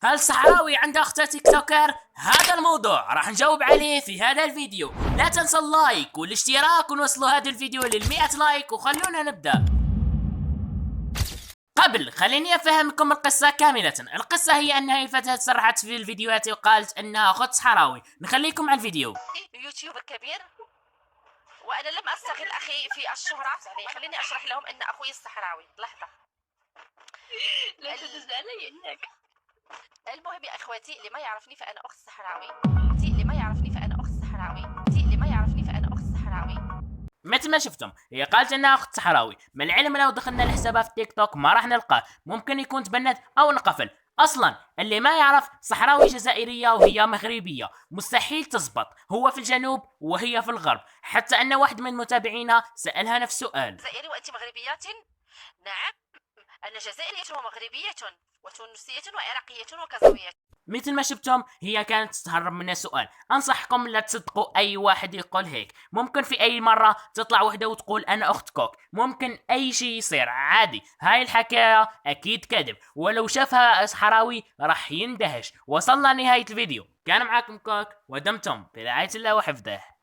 هل صحراوي عنده أخت تيك توكر؟ هذا الموضوع راح نجاوب عليه في هذا الفيديو. لا تنسى اللايك والاشتراك ونوصلوا هذا الفيديو لل100 لايك وخلونا نبدأ. خليني أفهمكم القصة كاملة. القصة هي أن هاي الفتاة صرحت في الفيديوهات وقالت أنها أخت صحراوي. نخليكم على الفيديو. يوتيوبر كبير وانا لم استغل اخي في الشهرة، يعني خليني اشرح لهم ان اخوي الصحراوي. لحظة، لا تدز علي انك. المهم يا اخواتي، اللي ما يعرفني فانا اخت صحراوي. اللي ما يعرفني فانا اخت صحراوي. اللي ما يعرفني فانا اخت صحراوي. مثل ما شفتم هي قالت انها اخت صحراوي. مع العلم لو دخلنا لحسابها في تيك توك ما راح نلقاه، ممكن يكون تبند او انقفل. اصلا اللي ما يعرف، صحراوي جزائريه وهي مغربيه، مستحيل تزبط. هو في الجنوب وهي في الغرب، حتى ان واحد من متابعينا سالها نفس السؤال. جزائري وانت مغربية؟ نعم، انا جزائرية ومغربية وتونسية وعراقية وكازوية. مثل ما شفتم هي كانت تهرب من السؤال. انصحكم لا تصدقوا اي واحد يقول هيك. ممكن في اي مرة تطلع وحدة وتقول انا اخت كوك، ممكن اي شيء يصير عادي. هاي الحكاية اكيد كذب، ولو شافها صحراوي راح يندهش. وصلنا لنهاية الفيديو، كان معاكم كوك ودمتم برعاية الله وحفظه.